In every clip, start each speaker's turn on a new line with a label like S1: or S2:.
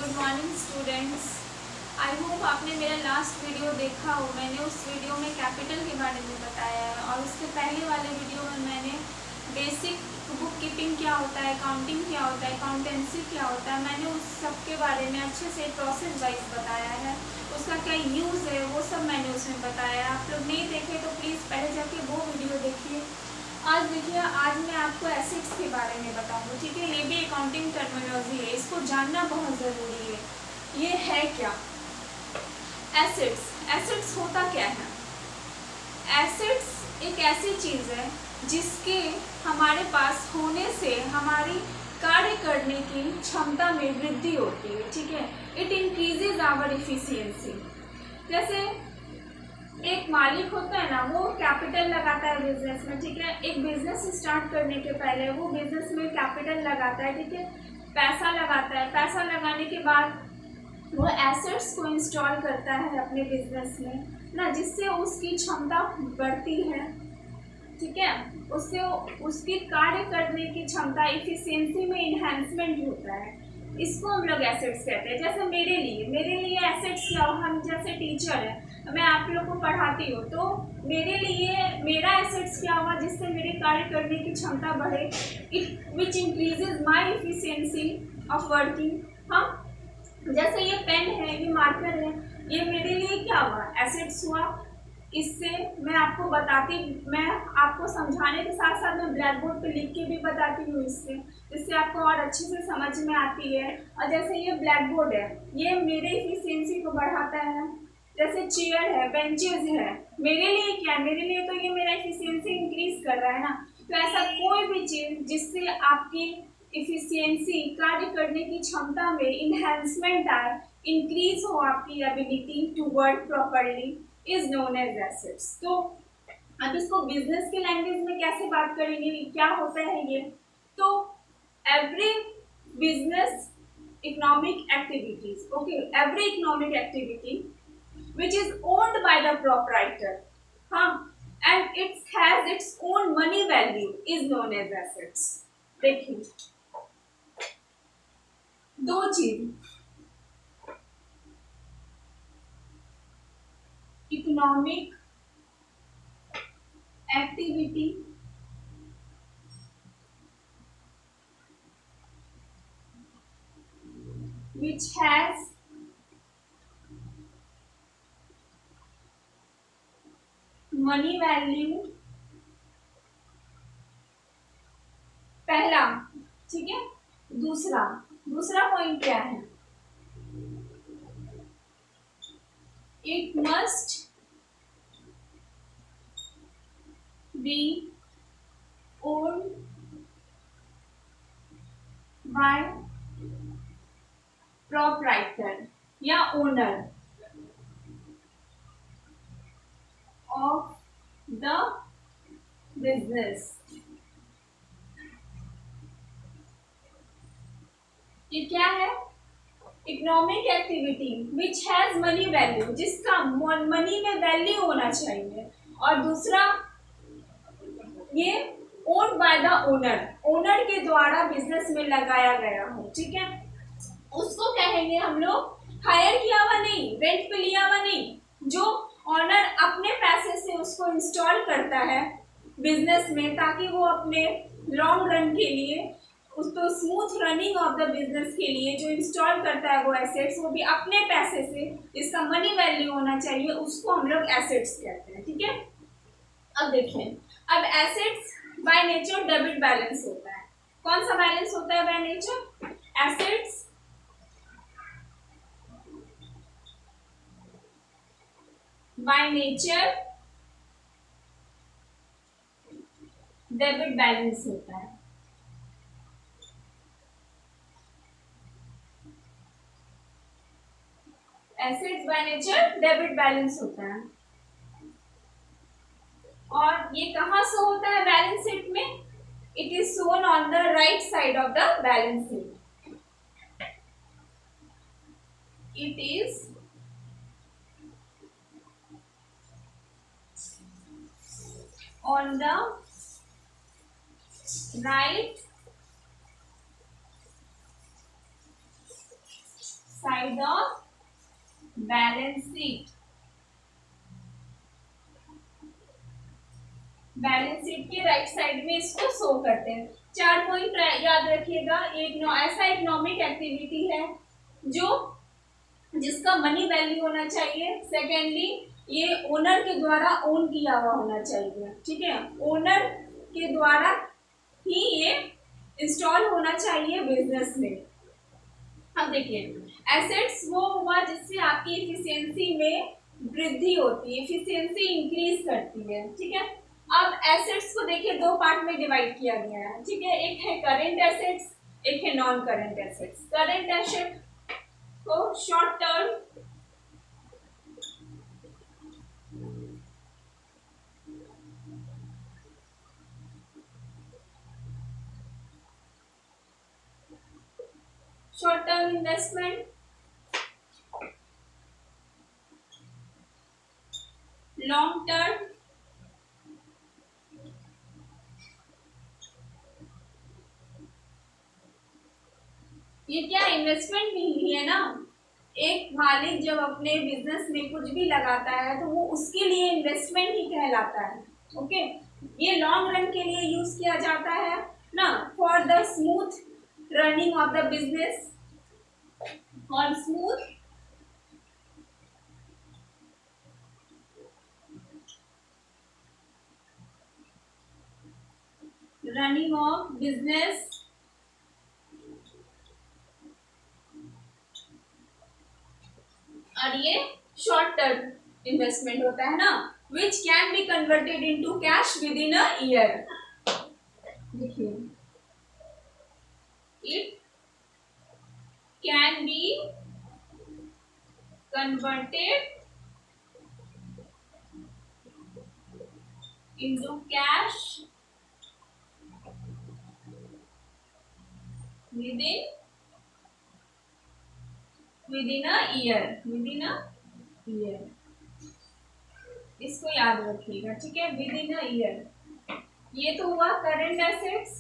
S1: Good morning students. I hope आपने मेरा last video देखा हो। मैंने उस वीडियो में कैपिटल के बारे में बताया है और उसके पहले वाले वीडियो में मैंने बेसिक बुक कीपिंग क्या होता है, अकाउंटिंग क्या होता है, अकाउंटेंसी क्या होता है, मैंने उस सब के बारे में अच्छे से प्रोसेस वाइज बताया है। उसका क्या यूज़ है वो सब मैंने उसमें बताया है। आप लोग नहीं देखे तो प्लीज़ पहले जाके वो वीडियो देखिए। आज देखिए, आज मैं आपको एसेट्स के बारे में बताऊंगी, ठीक है। ये भी अकाउंटिंग टर्मिनोलॉजी है, इसको जानना बहुत ज़रूरी है। ये है क्या एसेट्स? एसेट्स होता क्या है? एसेट्स एक ऐसी चीज़ है जिसके हमारे पास होने से हमारी कार्य करने की क्षमता में वृद्धि होती है, ठीक है। It increases our efficiency. जैसे एक मालिक होता है ना, वो कैपिटल लगाता है बिजनेस में, ठीक है। एक बिजनेस स्टार्ट करने के पहले वो बिजनेस में कैपिटल लगाता है, ठीक है, पैसा लगाता है। पैसा लगाने के बाद वो एसेट्स को इंस्टॉल करता है अपने बिजनेस में ना, जिससे उसकी क्षमता बढ़ती है, ठीक है। उससे उसकी कार्य करने की क्षमता, इफिशियंसी में इन्हांसमेंट होता है। इसको हम लोग एसेट्स कहते हैं। जैसे मेरे लिए एसेट्स क्या हो? हम जैसे टीचर है, मैं आप लोग को पढ़ाती हूँ, तो मेरे लिए मेरा एसेट्स क्या होगा जिससे मेरे कार्य करने की क्षमता बढ़े? It which increases my efficiency of working. हम जैसे ये पेन है, ये मार्कर है, ये मेरे लिए क्या हुआ? एसेट्स हुआ। इससे मैं आपको समझाने के साथ साथ मैं ब्लैक बोर्ड पे लिख के भी बताती हूँ, इससे आपको और अच्छे से समझ में आती है। और जैसे ये ब्लैक बोर्ड है, ये मेरे इफिशियंसी को बढ़ाता है। जैसे चेयर है, बेंचेस है, मेरे लिए क्या है? मेरे लिए तो ये मेरा इफिशियंसी इंक्रीज कर रहा है ना। तो ऐसा कोई भी चीज़ जिससे आपकी इफिशियंसी, कार्य करने की क्षमता में इन्हांसमेंट आए, इंक्रीज हो आपकी ability to work properly, is known as assets. तो अब इसको बिजनेस के लैंग्वेज में कैसे बात करेंगे, क्या होता है ये? तो every business economic activities, okay, every economic activity which is owned by the proprietor, and it has its own money value is known as assets. देखिए, दो चीज, economic activity which has money value, पहला, ठीक है। दूसरा point क्या है? It must be owned by proprietor या ओनर ऑफ द बिजनेस। ये क्या है? Economic activity which has money value, जिसका मनी में वैल्यू होना चाहिए। और दूसरा, ये ओन्ड बाय द ओनर के द्वारा बिजनेस में लगाया गया हो, ठीक है। उसको कहेंगे हम लोग हायर किया हुआ नहीं, रेंट पे लिया हुआ नहीं, जो ओनर अपने पैसे से उसको इंस्टॉल करता है बिजनेस में, ताकि वो अपने लॉन्ग रन के लिए, उसको smooth running of the business के लिए जो इंस्टॉल करता है वो एसेट्स, वो भी अपने पैसे से, जिसका मनी वैल्यू होना चाहिए, उसको हम लोग एसेट्स कहते हैं, ठीक है। अब देखिए, अब assets by nature debit balance होता है। कौन सा बैलेंस होता है by nature? Assets by nature debit balance होता है। Assets by nature debit balance होता है। और ये कहाँ से होता है बैलेंस शीट में? It is shown on the right side of the balance sheet. It is on the right side of balance sheet, balance sheet के राइट साइड में इसको शो करते हैं। 4 पॉइंट याद रखिएगा। एक ऐसा इकोनॉमिक एक्टिविटी है जो जिसका मनी वैल्यू होना चाहिए। सेकेंडली, ये ओनर के द्वारा ओन किया हुआ होना चाहिए, ठीक है, ओनर के द्वारा ही ये इंस्टॉल होना चाहिए बिजनेस में। अब देखिए, एसेट्स वो हुआ जिससे आपकी इफिशियंसी में वृद्धि होती है, इफिशियंसी इंक्रीज करती है, ठीक है। अब एसेट्स को देखिए दो पार्ट में डिवाइड किया गया है, ठीक है, एक है करेंट एसेट्स, एक है non current assets. Current asset को short term investment, long term ये क्या इन्वेस्टमेंट नहीं है ना। एक मालिक जब अपने बिजनेस में कुछ भी लगाता है तो वो उसके लिए इन्वेस्टमेंट ही कहलाता है, ओके। ये लॉन्ग रन के लिए यूज किया जाता है ना, for the smooth running of the business, और स्मूथ रनिंग ऑफ बिजनेस, और ये शॉर्ट टर्म इन्वेस्टमेंट होता है ना, which can be converted into cash within a year. देखिए, it can be converted into cash within a year, इसको याद रखिएगा, ठीक है, विद इन अ ईयर। ये तो हुआ करंट एसेट्स,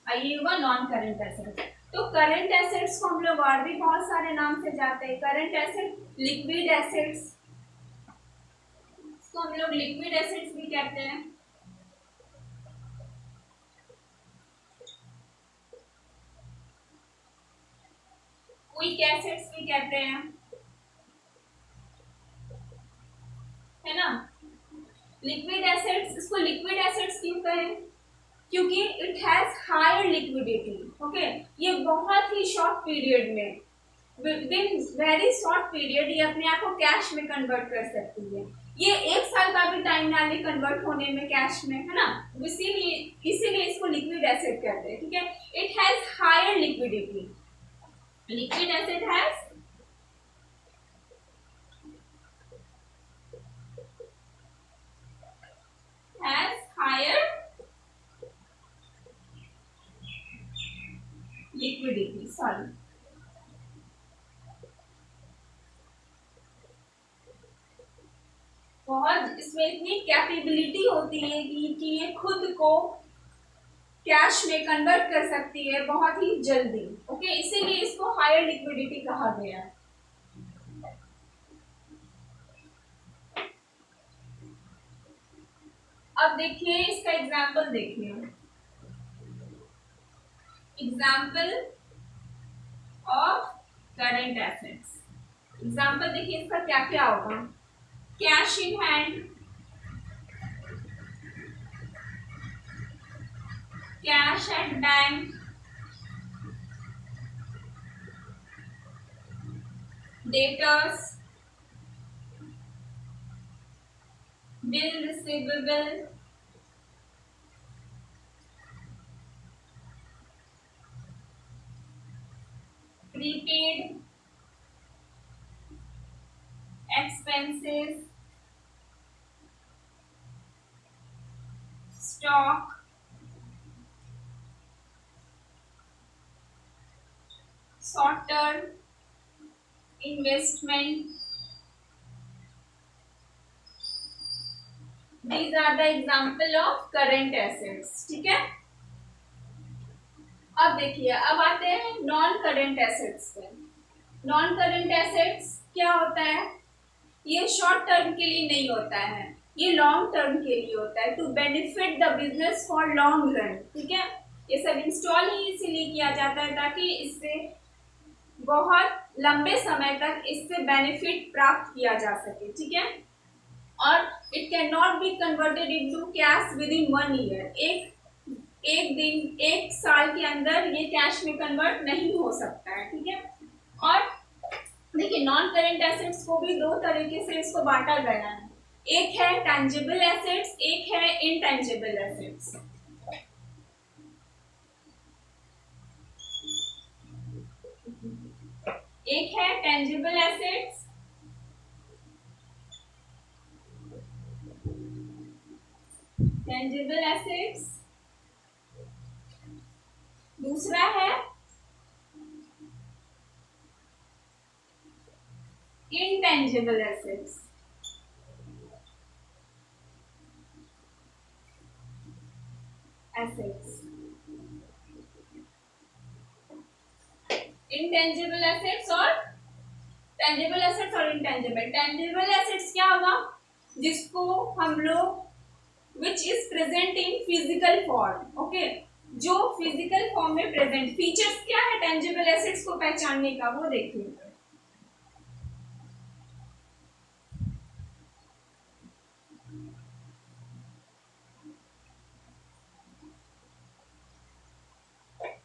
S1: ये हुआ नॉन करंट एसेट्स। तो करंट एसेट्स को हम लोग और भी बहुत सारे नाम से जाते हैं। करंट एसेट, लिक्विड एसेट्स, इसको हम लोग लिक्विड एसेट्स भी कहते हैं। क्विक एसेट्स भी कहते हैं, है ना। लिक्विड एसेट्स, इसको लिक्विड एसेट्स क्यों कहें? क्योंकि it has higher liquidity, okay. ये बहुत ही शॉर्ट पीरियड में, within very short period, ये अपने आप को कैश में कन्वर्ट कर सकती है। ये 1 साल का भी टाइम ना ले कन्वर्ट होने में कैश में, है ना। इसीलिए इसको लिक्विड एसेट कहते हैं, ठीक है। It has higher liquidity, liquid asset has higher liquidity, sorry, बहुत इसमें इतनी कैपेबिलिटी होती है कि ये खुद को कैश में कन्वर्ट कर सकती है बहुत ही जल्दी, ओके, इसीलिए इसको हायर लिक्विडिटी कहा गया है। अब देखिए इसका एग्जाम्पल, देखिए example of current assets. Example देखिए इसका क्या क्या होगा। Cash in hand, cash at bank, debtors, bill receivable, prepaid expenses, stock, short term investment, these are the example of current assets, ठीक है। अब देखिए, अब आते हैं नॉन करेंट एसेट्स पे। नॉन करेंट एसेट्स क्या होता है? ये शॉर्ट टर्म के लिए नहीं होता है, ये लॉन्ग टर्म के लिए होता है, to benefit the business for long run. ठीक है, ये सब इंस्टॉल ही इसीलिए किया जाता है ताकि इससे बहुत लंबे समय तक इससे बेनिफिट प्राप्त किया जा सके। ठीक है, और it can not be converted into cash with in 1 year. एक दिन, एक साल के अंदर ये कैश में कन्वर्ट नहीं हो सकता है। ठीक है, और देखिए नॉन करेंट एसेट्स को भी दो तरीके से इसको बांटा गया है, एक है टेंजिबल एसेट्स, एक है इनटेंजिबल एसेट्स। एक है टेंजिबल एसेट्स, टेंजिबल एसेट्स, दूसरा है intangible assets। intangible assets और tangible assets और intangible। tangible assets क्या होगा? जिसको हम लोग which is present in physical form। Okay, जो फिजिकल फॉर्म में प्रेजेंट। फीचर्स क्या है टेंजिबल एसेट्स को पहचानने का, वो देखिए।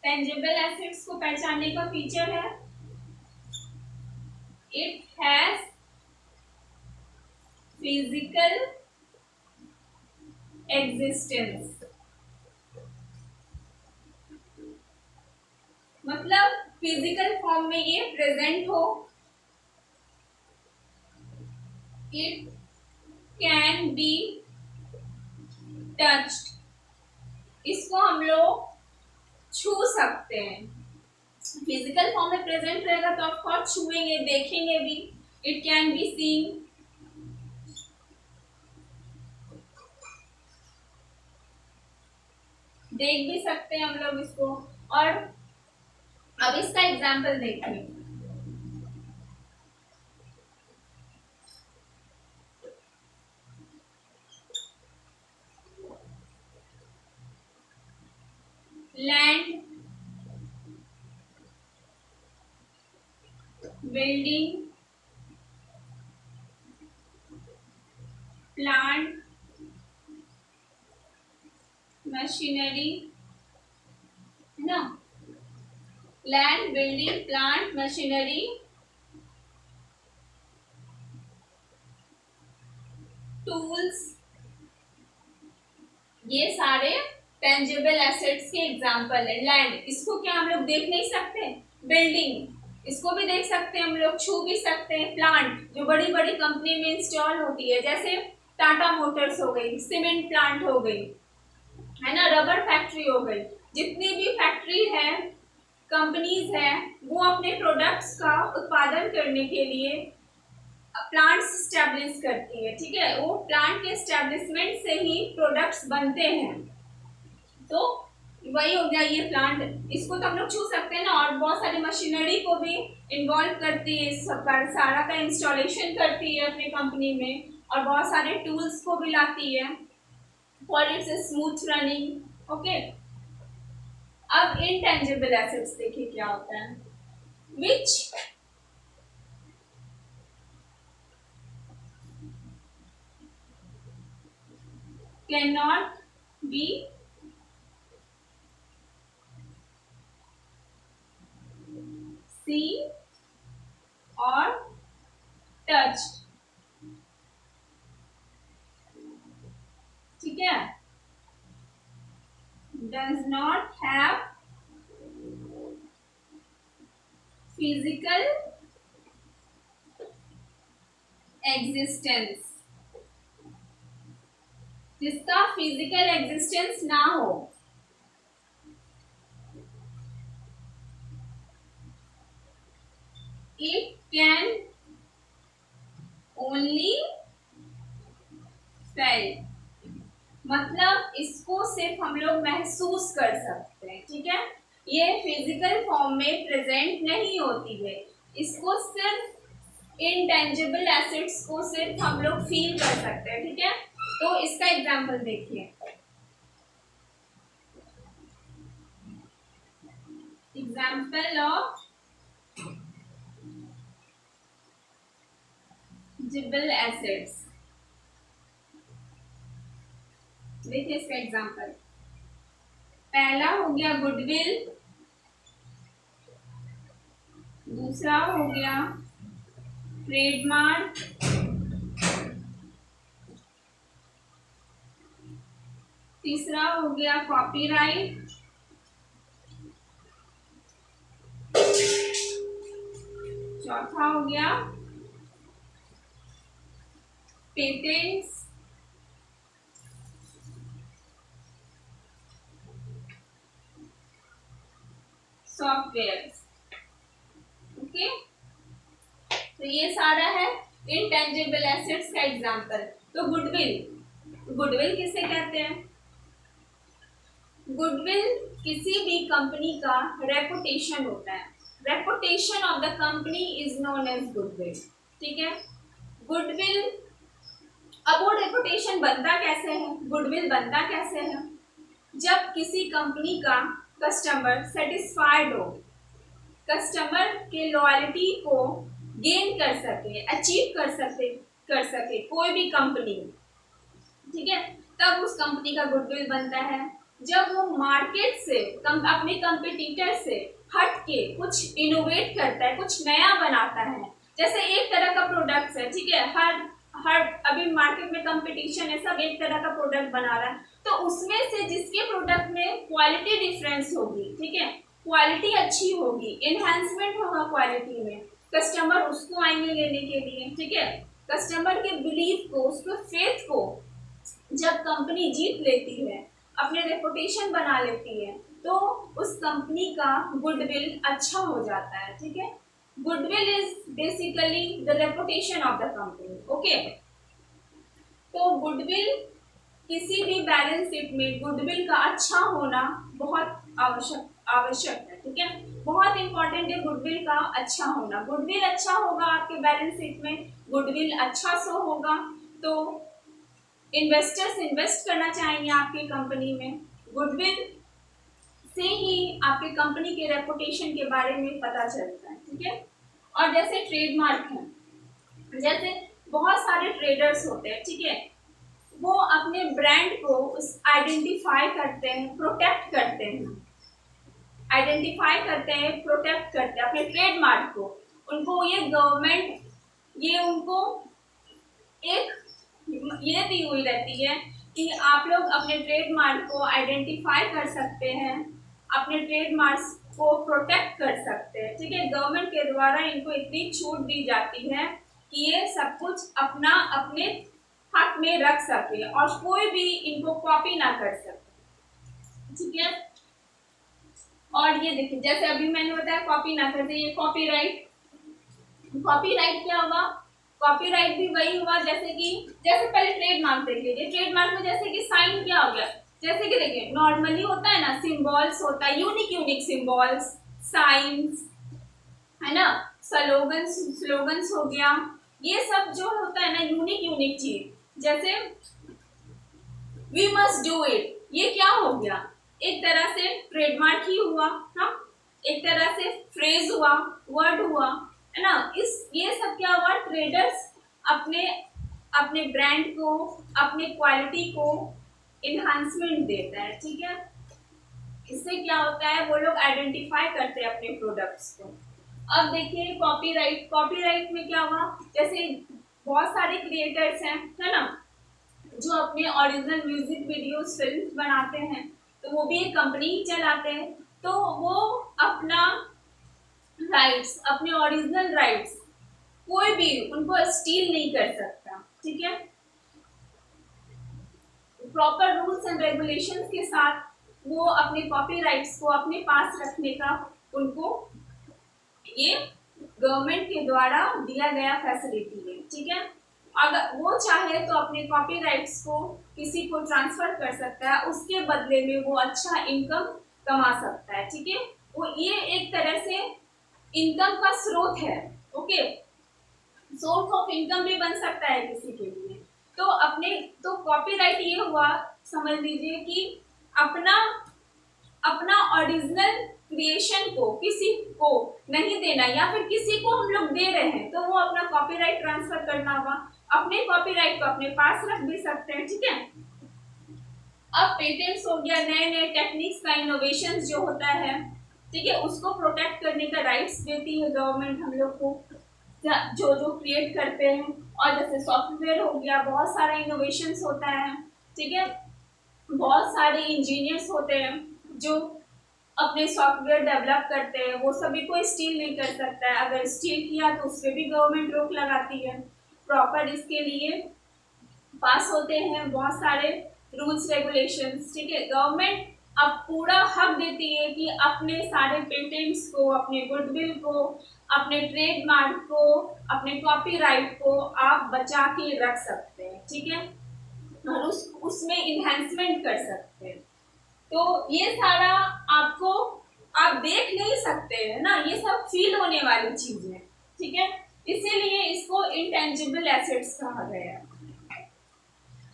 S1: टेंजिबल एसेट्स को पहचानने का फीचर है इट हैज फिजिकल एग्जिस्टेंस। मतलब फिजिकल फॉर्म में ये प्रेजेंट हो। इट कैन बी टच्ड, इसको हम लोग छू सकते हैं। फिजिकल फॉर्म में प्रेजेंट रहेगा तो ऑफ कोर्स छुएंगे, देखेंगे भी। इट कैन बी सीन, देख भी सकते हैं हम लोग इसको। और अब इसका एग्जाम्पल देखिए। लैंड, बिल्डिंग, प्लांट, मशीनरी, है ना। Land, building, plant, machinery, tools, ये सारे टेंजिबल एसेट्स के एग्जाम्पल है। लैंड, इसको क्या हम लोग देख नहीं सकते? बिल्डिंग, इसको भी देख सकते हैं हम लोग, छू भी सकते हैं। प्लांट, जो बड़ी बड़ी कंपनी में इंस्टॉल होती है, जैसे टाटा मोटर्स हो गई, सीमेंट प्लांट हो गई, है ना, रबर फैक्ट्री हो गई। जितनी भी फैक्ट्री है, कंपनीज है, वो अपने प्रोडक्ट्स का उत्पादन करने के लिए प्लांट्स स्टैब्लिश करती है। ठीक है, वो प्लांट के स्टैब्लिशमेंट से ही प्रोडक्ट्स बनते हैं। तो वही हो गया ये प्लांट, इसको तो हम लोग छू सकते हैं ना। और बहुत सारी मशीनरी को भी इन्वॉल्व करती है, इस पर सारा का इंस्टॉलेशन करती है अपने कंपनी में, और बहुत सारे टूल्स को भी लाती है for its smooth running. Okay, अब इनटेंजिबल एसेट्स देखिए क्या होता है। Which can not be seen or touched। ठीक है, does not have physical existence, जिसका फिजिकल एग्जिस्टेंस ना हो। It can only felt, मतलब इसको सिर्फ हम लोग महसूस कर सकते हैं। ठीक है, ये फिजिकल फॉर्म में प्रेजेंट नहीं होती है, इसको सिर्फ इनटेंजिबल एसेट्स को सिर्फ हम लोग फील कर सकते हैं, ठीक है। तो इसका एग्जांपल देखिए, एग्जांपल ऑफ जिबल एसेट्स। देखिए इसका एग्जांपल, पहला हो गया गुडविल, दूसरा हो गया ट्रेडमार्क, तीसरा हो गया कॉपीराइट, चौथा हो गया पेटेंट्स, सॉफ्टवेयर। ओके, तो ये सारा है इनटेंजिबल एसेट्स का एग्जांपल। तो गुडविल किसे कहते हैं? गुडविल किसी भी कंपनी का रेपुटेशन होता है, reputation of the company is known as goodwill, ठीक है। गुडविल, अब वो रेपुटेशन बनता कैसे है, गुडविल बनता कैसे है? जब किसी कंपनी का कस्टमर सेटिस्फाइड हो, कस्टमर के लॉयल्टी को गेन कर सके, अचीव कर सके कोई भी कंपनी, ठीक है, तब उस कंपनी का गुडविल बनता है। जब वो मार्केट से अपने कंपटीटर से हट के कुछ इनोवेट करता है, कुछ नया बनाता है, जैसे एक तरह का प्रोडक्ट है, ठीक है, हर अभी मार्केट में कंपटीशन है, सब एक तरह का प्रोडक्ट बना रहा है, तो उसमें से जिसके प्रोडक्ट में क्वालिटी डिफरेंस होगी, ठीक है, क्वालिटी अच्छी होगी, एनहांसमेंट होगा क्वालिटी में, कस्टमर उसको आएंगे लेने के लिए, ठीक है। कस्टमर के बिलीफ को, उसके फेथ को जब कंपनी जीत लेती है, अपने रेपुटेशन बना लेती है, तो उस कंपनी का गुडविल अच्छा हो जाता है, ठीक है। Goodwill is basically the reputation of the company, okay. तो गुडविल, किसी भी बैलेंस शीट में गुडविल का अच्छा होना बहुत आवश्यक है, ठीक है, बहुत इंपॉर्टेंट है गुडविल का अच्छा होना। गुडविल अच्छा होगा आपके बैलेंस शीट में, गुडविल अच्छा शो होगा तो इन्वेस्टर्स इन्वेस्ट करना चाहेंगे आपकी कंपनी में। गुडविल से ही आपकी कंपनी के रेपुटेशन के बारे में पता चलता है, ठीक है। और जैसे ट्रेडमार्क है, जैसे बहुत सारे ट्रेडर्स होते हैं, ठीक है, वो अपने ब्रांड को उस आइडेंटिफाई करते हैं, प्रोटेक्ट करते हैं, आइडेंटिफाई करते हैं, प्रोटेक्ट करते हैं अपने ट्रेडमार्क को। उनको ये गवर्नमेंट, ये उनको एक ये दी हुई रहती है कि आप लोग अपने ट्रेडमार्क को आइडेंटिफाई कर सकते हैं, अपने ट्रेडमार्क्स को प्रोटेक्ट कर सकते हैं, ठीक है। गवर्नमेंट के द्वारा इनको इतनी छूट दी जाती है कि ये सब कुछ अपना अपने हाथ में रख सके और कोई भी इनको कॉपी ना कर सके, ठीक है। और ये देखिए, जैसे अभी मैंने बताया कॉपी ना कर दे, ये कॉपीराइट, कॉपीराइट क्या होगा? कॉपीराइट भी वही हुआ जैसे पहले ट्रेडमार्क देख लीजिए, ट्रेडमार्क में जैसे कि साइन क्या हो गया, जैसे कि देखिए नॉर्मली होता है ना, सिंबल्स होता है, यूनिक सिंबल्स, साइंस, है ना, स्लोगन्स हो गया, ये सब जो होता है ना यूनिक चीज, जैसे वी मस्ट डू इट, ये क्या हो गया? एक तरह से ट्रेडमार्क ही हुआ, हाँ, एक तरह से फ्रेज हुआ, वर्ड हुआ, है ना। ये सब क्या हुआ? ट्रेडर्स अपने ब्रांड को, अपने क्वालिटी को इन्हांसमेंट देता है, ठीक है। इससे क्या होता है, वो लोग आइडेंटिफाई करते हैं अपने प्रोडक्ट्स को। अब देखिए कॉपीराइट में क्या हुआ, जैसे बहुत सारे क्रिएटर्स हैं, है ना, जो अपने ओरिजिनल म्यूजिक वीडियोस, फिल्म्स बनाते हैं, तो वो भी एक कंपनी चलाते हैं, तो वो अपना राइट्स, अपने ओरिजिनल राइट्स कोई भी उनको स्टील नहीं कर सकता, ठीक है। प्रॉपर रूल्स एंड रेगुलेशंस के साथ वो अपने कॉपीराइट्स को अपने पास रखने का उनको ये गवर्नमेंट के द्वारा दिया गया फैसिलिटी है, ठीक है। अगर वो चाहे तो अपने कॉपीराइट्स को किसी को ट्रांसफर कर सकता है, उसके बदले में वो अच्छा इनकम कमा सकता है, ठीक है। वो ये एक तरह से इनकम का स्रोत है। ओके, सोर्स ऑफ इनकम भी बन सकता है किसी के लिए। तो कॉपीराइट ये हुआ, समझ लीजिए कि अपना ओरिजिनल क्रिएशन को किसी को नहीं देना, या फिर किसी को हम लोग दे रहे हैं तो वो अपना कॉपीराइट ट्रांसफर करना हुआ। अपने कॉपीराइट को अपने पास रख भी सकते हैं, ठीक है। अब पेटेंट्स हो गया, नए नए टेक्निक्स का इनोवेशन जो होता है, ठीक है, उसको प्रोटेक्ट करने का राइट्स देती है गवर्नमेंट हम लोग को, जो क्रिएट करते हैं। और जैसे सॉफ्टवेयर हो गया, बहुत सारा इनोवेशंस होता है, ठीक है, बहुत सारे इंजीनियर्स होते हैं जो अपने सॉफ्टवेयर डेवलप करते हैं, वो सभी को स्टील नहीं कर सकता है। अगर स्टील किया तो उस पर भी गवर्नमेंट रोक लगाती है। प्रॉपर इसके लिए पास होते हैं बहुत सारे रूल्स रेगुलेशंस, ठीक है। गवर्नमेंट अब पूरा हक देती है कि अपने सारे पेटेंट्स को, अपने गुडविल को, अपने ट्रेडमार्क को, अपने कॉपीराइट को आप बचा के रख सकते हैं, ठीक है, और उसमें इन्हेंसमेंट कर सकते हैं। तो ये सारा आपको आप देख नहीं सकते हैं ना, ये सब फील होने वाली चीज है, ठीक है, इसीलिए इसको इंटेंजिबल एसेट्स कहा गया है।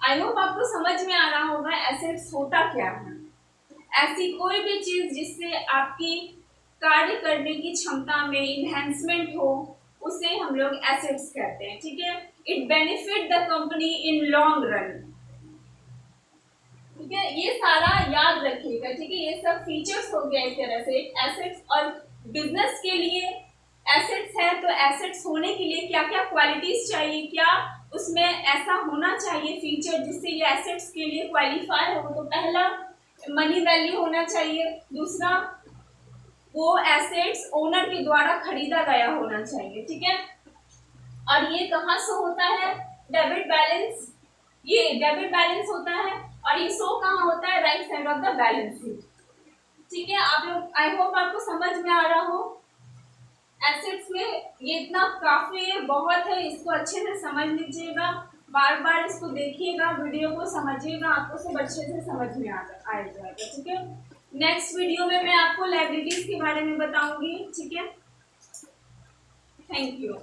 S1: आई होप आपको समझ में आ रहा होगा एसेट्स होता क्या है। ऐसी कोई भी चीज जिससे आपकी कार्य करने की क्षमता में इन्हेंसमेंट हो, उसे हम लोग एसेट्स कहते हैं, ठीक है। It benefit the company in long run, ठीक है, ये सारा याद रखिएगा, ठीक है। ये सब फीचर्स हो गया एक तरह से एसेट्स। और बिजनेस के लिए एसेट्स है तो एसेट्स होने के लिए क्या क्या क्वालिटीज चाहिए, क्या उसमें ऐसा होना चाहिए फीचर जिससे ये एसेट्स के लिए क्वालिफाई हो। तो पहला मनी वैल्यू होना चाहिए, दूसरा वो एसेट्स ओनर के द्वारा खरीदा गया होना चाहिए, ठीक है। और ये कहाँ से होता है, डेबिट बैलेंस, ये डेबिट बैलेंस होता है, और ये शो कहाँ होता है, right side of the balance sheet, ठीक है। आप लोग, आई होप आपको समझ में आ रहा हो। एसेट्स में ये इतना काफी है, बहुत है, इसको अच्छे से समझ लीजिएगा, बार बार इसको देखिएगा, वीडियो को समझिएगा, आपको सब अच्छे से समझ में आ जाएगा, ठीक है। नेक्स्ट वीडियो में मैं आपको लायबिलिटीज के बारे में बताऊंगी, ठीक है। Thank you.